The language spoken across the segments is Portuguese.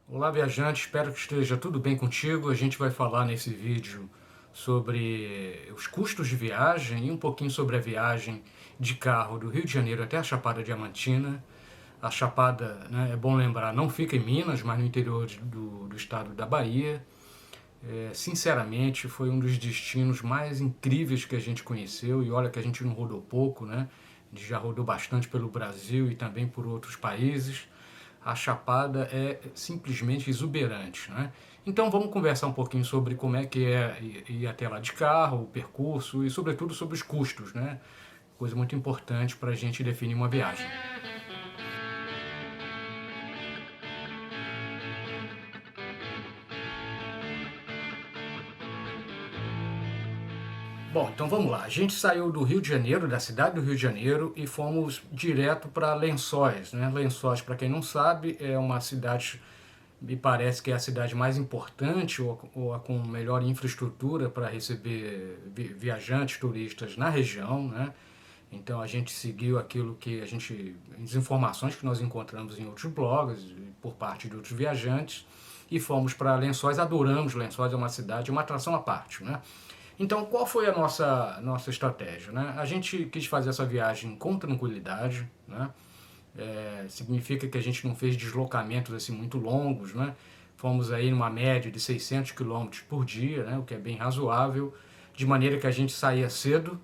Olá, viajante, espero que esteja tudo bem contigo. A gente vai falar nesse vídeo sobre os custos de viagem e um pouquinho sobre a viagem de carro do Rio de Janeiro até a Chapada Diamantina. A Chapada, né, é bom lembrar, não fica em Minas, mas no interior do estado da Bahia. Sinceramente, foi um dos destinos mais incríveis que a gente conheceu, e olha que a gente não rodou pouco, né? A gente já rodou bastante pelo Brasil e também por outros países. A Chapada é simplesmente exuberante, né? Então vamos conversar um pouquinho sobre como é que é ir até lá de carro, o percurso e sobretudo sobre os custos, né? Coisa muito importante para a gente definir uma viagem. Bom, então vamos lá. A gente saiu do Rio de Janeiro, da cidade do Rio de Janeiro, e fomos direto para Lençóis, né? Lençóis, para quem não sabe, é uma cidade, me parece que é a cidade mais importante ou a com melhor infraestrutura para receber viajantes, turistas na região, né? Então a gente seguiu aquilo que as informações que nós encontramos em outros blogs, por parte de outros viajantes, e fomos para Lençóis, adoramos Lençóis, é uma cidade, uma atração à parte, né? Então, qual foi a nossa estratégia, né? A gente quis fazer essa viagem com tranquilidade, né? Significa que a gente não fez deslocamentos assim muito longos, né? Fomos aí numa média de 600 quilômetros por dia, né? O que é bem razoável, de maneira que a gente saía cedo,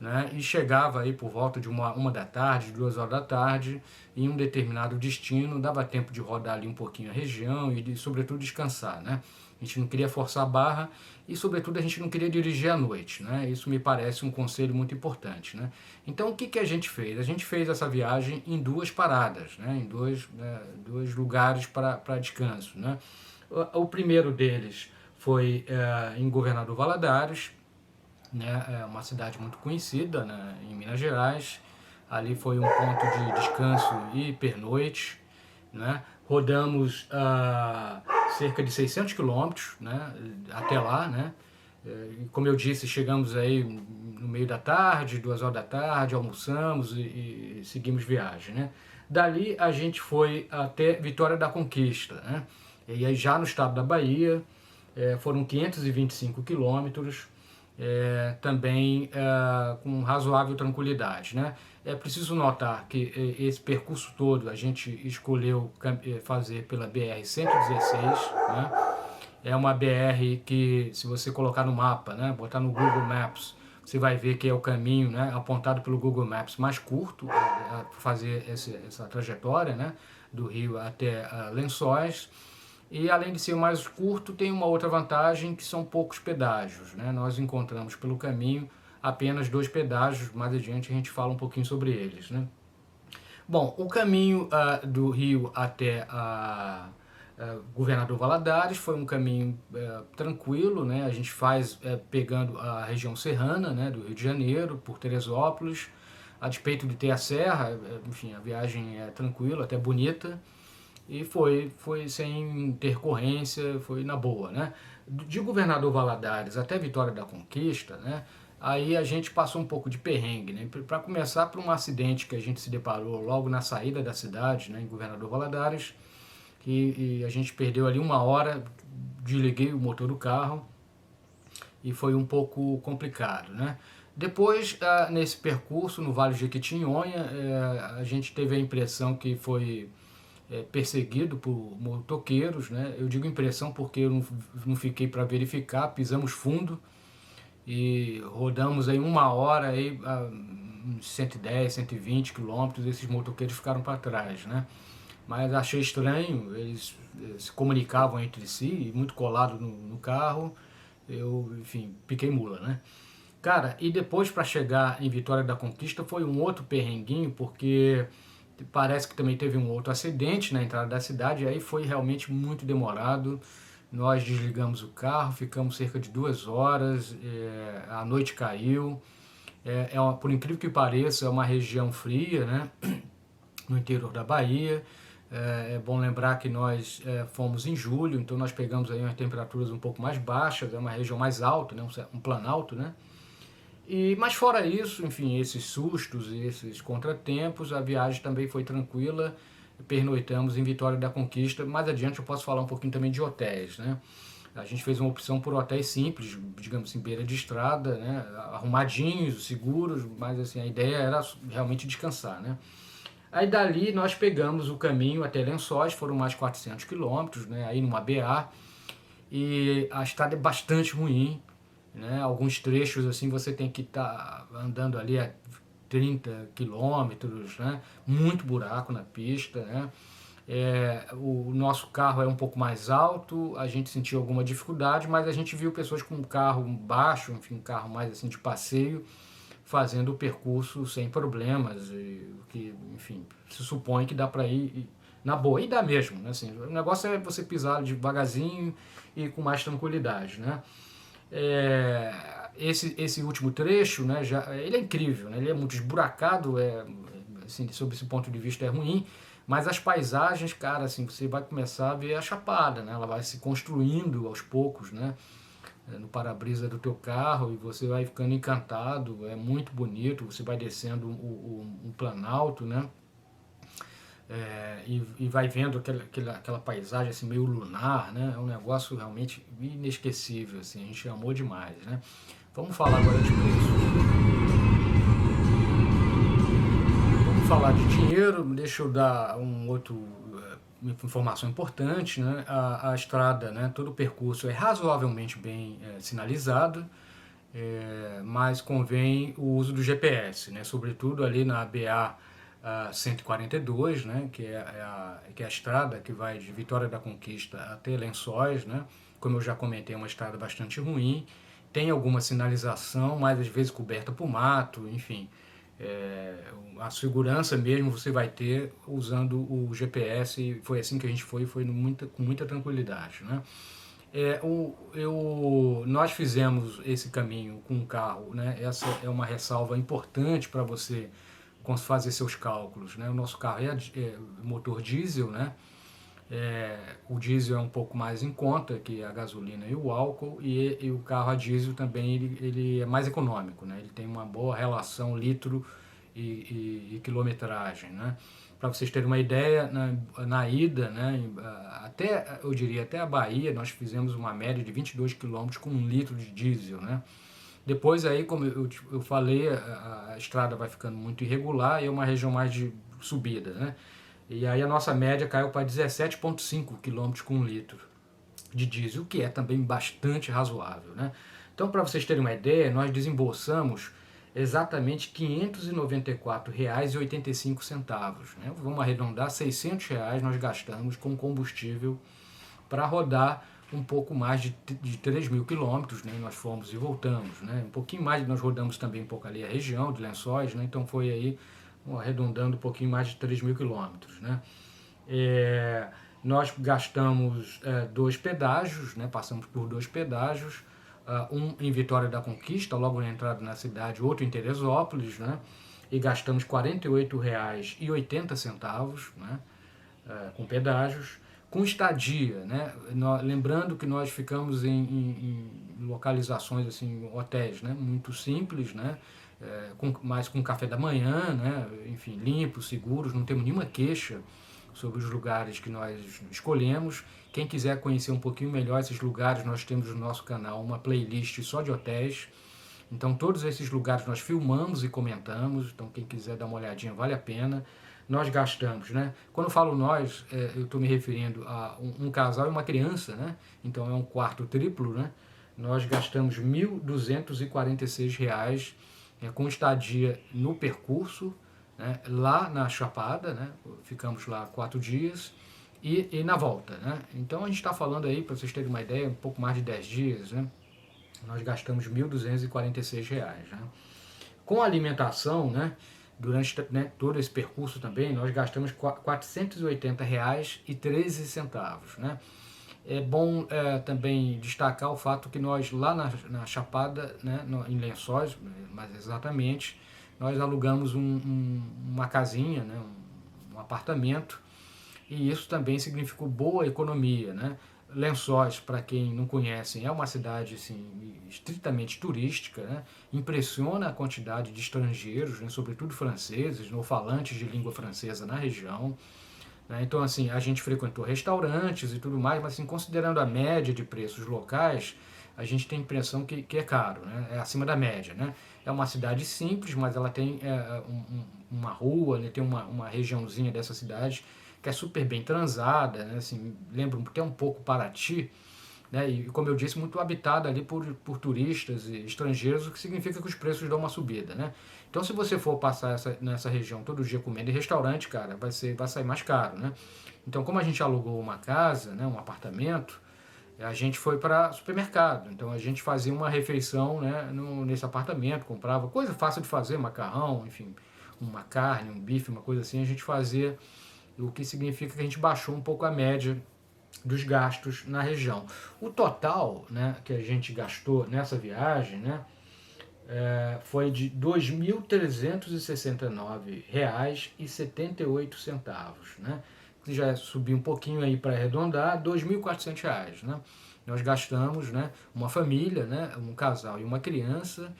né? E chegava aí por volta de uma da tarde, 2 horas da tarde, em um determinado destino, dava tempo de rodar ali um pouquinho a região e, sobretudo, descansar, né? A gente não queria forçar a barra e, sobretudo, a gente não queria dirigir à noite, né? Isso me parece um conselho muito importante, né? Então, o que, que a gente fez? A gente fez essa viagem em duas paradas, né? Em dois lugares para descanso, né? O primeiro deles foi em Governador Valadares, né? É uma cidade muito conhecida, né, em Minas Gerais. Ali foi um ponto de descanso e pernoite, né? Rodamos cerca de 600 quilômetros, né, até lá, né? E como eu disse, chegamos aí no meio da tarde, 2 horas da tarde, almoçamos e seguimos viagem, né? Dali a gente foi até Vitória da Conquista, né? E aí já no estado da Bahia, foram 525 quilômetros, também com razoável tranquilidade, né? É preciso notar que esse percurso todo a gente escolheu fazer pela BR-116, né? É uma BR que, se você colocar no mapa, né, botar no Google Maps, você vai ver que é o caminho, né, apontado pelo Google Maps mais curto a fazer essa trajetória, né, do Rio até Lençóis. E além de ser mais curto, tem uma outra vantagem que são poucos pedágios, né? Nós encontramos pelo caminho apenas 2 pedágios, mais adiante a gente fala um pouquinho sobre eles, né? Bom, o caminho do Rio até a Governador Valadares foi um caminho tranquilo, né? A gente faz pegando a região serrana, né, do Rio de Janeiro, por Teresópolis, a despeito de ter a serra, enfim, a viagem é tranquila, até bonita, e foi sem intercorrência, foi na boa, né? De Governador Valadares até Vitória da Conquista, né? Aí a gente passou um pouco de perrengue, né? Para começar, por um acidente que a gente se deparou logo na saída da cidade, né, em Governador Valadares, e a gente perdeu ali 1 hora, desliguei o motor do carro e foi um pouco complicado, né? Depois, nesse percurso no Vale de Jequitinhonha, a gente teve a impressão que foi perseguido por motoqueiros, né? Eu digo impressão porque eu não fiquei para verificar, pisamos fundo e rodamos aí 1 hora, aí, 110, 120 quilômetros, esses motoqueiros ficaram para trás, né? Mas achei estranho, eles se comunicavam entre si, muito colado no carro, eu, enfim, piquei mula, né? Cara, e depois para chegar em Vitória da Conquista foi um outro perrenguinho, porque parece que também teve um outro acidente na entrada da cidade, e aí foi realmente muito demorado. Nós desligamos o carro, ficamos cerca de 2 horas, a noite caiu. Por incrível que pareça, é uma região fria, né? No interior da Bahia. É bom lembrar que nós fomos em julho, então nós pegamos aí umas temperaturas um pouco mais baixas, é uma região mais alta, né? Um planalto, né? Mas fora isso, enfim, esses sustos e esses contratempos, a viagem também foi tranquila. pernoitamos em Vitória da Conquista. Mais adiante eu posso falar um pouquinho também de hotéis, né? A gente fez uma opção por hotéis simples, digamos assim, beira de estrada, né? Arrumadinhos, seguros, mas assim, a ideia era realmente descansar, né? Aí dali nós pegamos o caminho até Lençóis, foram mais 400 quilômetros, né? Aí numa BA, e a estrada é bastante ruim, né? Alguns trechos assim você tem que estar andando ali a 30 quilômetros, né? Muito buraco na pista, né? O nosso carro é um pouco mais alto, a gente sentiu alguma dificuldade, mas a gente viu pessoas com um carro baixo, enfim, um carro mais assim de passeio, fazendo o percurso sem problemas, que, enfim, se supõe que dá para ir na boa, e dá mesmo, né? Assim, o negócio é você pisar devagarzinho e com mais tranquilidade, né? Esse último trecho, né, ele é incrível, né? Ele é muito esburacado, assim, sob esse ponto de vista é ruim, mas as paisagens, cara, assim, você vai começar a ver a Chapada, né? Ela vai se construindo aos poucos, né? No para-brisa do teu carro, e você vai ficando encantado, é muito bonito, você vai descendo um planalto, né? E vai vendo aquela paisagem assim meio lunar, né? É um negócio realmente inesquecível, assim, a gente amou demais, né? Vamos falar agora de preço. Vamos falar de dinheiro, deixa eu dar uma informação importante, né? A estrada, né? Todo o percurso é razoavelmente bem sinalizado, mas convém o uso do GPS, né? Sobretudo ali na BA 142, né? Que é a estrada que vai de Vitória da Conquista até Lençóis, né? Como eu já comentei, é uma estrada bastante ruim, tem alguma sinalização, mas às vezes coberta por mato, enfim. A segurança mesmo você vai ter usando o GPS, e foi assim que a gente foi com muita tranquilidade, né? Nós fizemos esse caminho com um carro, né? Essa é uma ressalva importante para você fazer seus cálculos, né? O nosso carro é motor diesel, né? O diesel é um pouco mais em conta que a gasolina e o álcool, e o carro a diesel também ele é mais econômico, né? Ele tem uma boa relação litro e quilometragem, né? Para vocês terem uma ideia, na ida, né, eu diria até a Bahia, nós fizemos uma média de 22 quilômetros com 1 litro de diesel, né? Depois aí, como eu falei, a estrada vai ficando muito irregular e é uma região mais de subida, né? E aí a nossa média caiu para 17,5 quilômetros com 1 litro de diesel, o que é também bastante razoável, né? Então, para vocês terem uma ideia, nós desembolsamos exatamente R$ 594,85, né? Vamos arredondar, R$ 600 nós gastamos com combustível para rodar um pouco mais de 3.000 quilômetros, né? Nós fomos e voltamos, né? Um pouquinho mais, nós rodamos também um pouco ali a região de Lençóis, né? Então foi aí, arredondando um pouquinho mais de 3.000 quilômetros, né? Nós gastamos 2 pedágios, né? Passamos por 2 pedágios, um em Vitória da Conquista, logo na entrada na cidade, outro em Teresópolis, né? E gastamos R$ 48,80, né? Com pedágios, com estadia, né? Lembrando que nós ficamos em localizações assim, hotéis, né? Muito simples, né? Mas com café da manhã, né? Enfim, limpos, seguros, não temos nenhuma queixa sobre os lugares que nós escolhemos. Quem quiser conhecer um pouquinho melhor esses lugares, nós temos no nosso canal uma playlist só de hotéis. Então todos esses lugares nós filmamos e comentamos, então quem quiser dar uma olhadinha vale a pena. Nós gastamos, né? Quando eu falo nós, eu estou me referindo a um casal e uma criança, né? Então é um quarto triplo, né? Nós gastamos R$ 1.246 com estadia no percurso, né? Lá na Chapada, né? Ficamos lá 4 dias e na volta, né? Então a gente está falando aí, para vocês terem uma ideia, um pouco mais de 10 dias, né? Nós gastamos R$ 1.246, né? Com a alimentação, né? Durante, né, todo esse percurso também, nós gastamos R$ 480,13, né? É bom também destacar o fato que nós lá na Chapada, né, em Lençóis, mais exatamente, nós alugamos uma casinha, né, um apartamento, e isso também significou boa economia, né? Lençóis, para quem não conhece, é uma cidade assim, estritamente turística, né? Impressiona a quantidade de estrangeiros, né? Sobretudo franceses, ou falantes de língua francesa na região. né? Então, assim, a gente frequentou restaurantes e tudo mais, mas assim, considerando a média de preços locais, a gente tem a impressão que é caro, né? É acima da média, né? É uma cidade simples, mas ela tem uma rua, né? Tem uma regiãozinha dessa cidade que é super bem transada, né? Assim, lembra até um pouco Paraty, né? E como eu disse, muito habitada ali por turistas e estrangeiros, o que significa que os preços dão uma subida, né? Então, se você for passar nessa região todo dia comendo em restaurante, cara, vai sair mais caro, né? Então, como a gente alugou uma casa, né, um apartamento, a gente foi para supermercado. Então, a gente fazia uma refeição, né, nesse apartamento, comprava coisa fácil de fazer, macarrão, enfim, uma carne, um bife, uma coisa assim, a gente fazia, o que significa que a gente baixou um pouco a média dos gastos na região. O total, né, que a gente gastou nessa viagem, né, foi de R$ 2.369,78, né? Que já subiu um pouquinho aí para arredondar, R$ 2.400, né? Nós gastamos, né, uma família, né, um casal e uma criança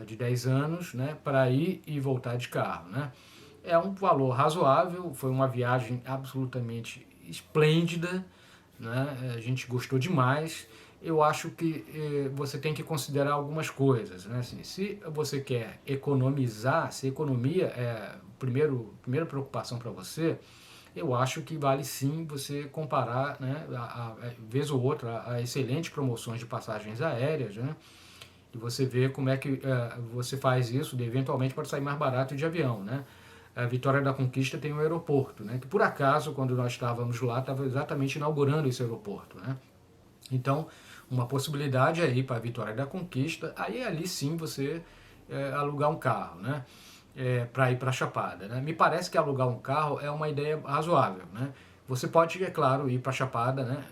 de 10 anos, né, para ir e voltar de carro, né? É um valor razoável, foi uma viagem absolutamente esplêndida, né? A gente gostou demais. Eu acho que você tem que considerar algumas coisas, né? Assim, se você quer economizar, se economia é a primeira preocupação para você, eu acho que vale sim você comparar, né, vez ou outra, a excelentes promoções de passagens aéreas, né? E você vê como é que você faz isso, eventualmente pode sair mais barato de avião, né? A Vitória da Conquista tem um aeroporto, né? Que por acaso, quando nós estávamos lá, estava exatamente inaugurando esse aeroporto, né? Então, uma possibilidade é ir para a Vitória da Conquista, aí ali sim você alugar um carro, né? Para ir para a Chapada, né? Me parece que alugar um carro é uma ideia razoável, né? Você pode, é claro, ir para a Chapada, né?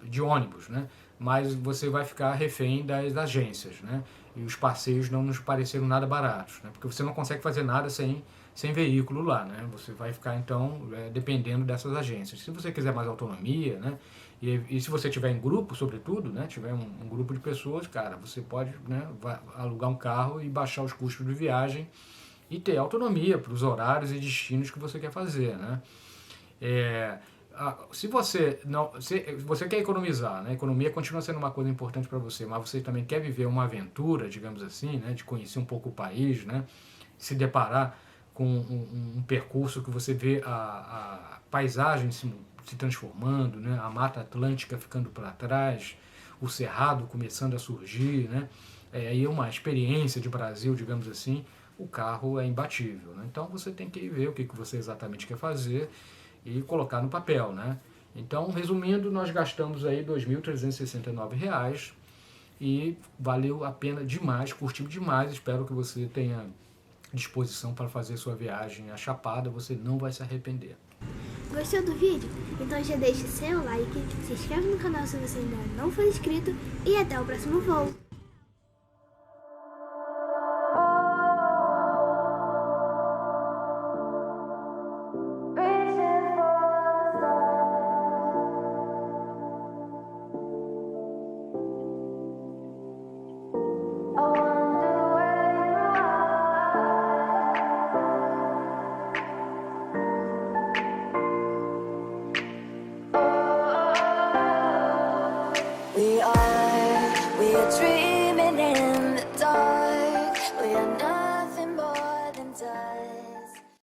De ônibus, né? Mas você vai ficar refém das agências, né? E os passeios não nos pareceram nada baratos, né? Porque você não consegue fazer nada sem veículo lá, né? Você vai ficar, então, dependendo dessas agências. Se você quiser mais autonomia, né? E se você tiver em grupo, sobretudo, né? Tiver um grupo de pessoas, cara, você pode, né, alugar um carro e baixar os custos de viagem e ter autonomia para os horários e destinos que você quer fazer, né? Se você quer economizar, né? A economia continua sendo uma coisa importante para você, mas você também quer viver uma aventura, digamos assim, né? De conhecer um pouco o país, né? Se deparar com um percurso que você vê a paisagem se transformando, né? A Mata Atlântica ficando para trás, o Cerrado começando a surgir, né? Aí é uma experiência de Brasil, digamos assim. O carro é imbatível, né? Então você tem que ver o que você exatamente quer fazer e colocar no papel, né? Então, resumindo, nós gastamos aí R$ 2.369 e valeu a pena demais, curtimos demais. Espero que você tenha disposição para fazer sua viagem à Chapada, você não vai se arrepender. Gostou do vídeo? Então já deixe seu like, se inscreve no canal se você ainda não for inscrito e até o próximo voo!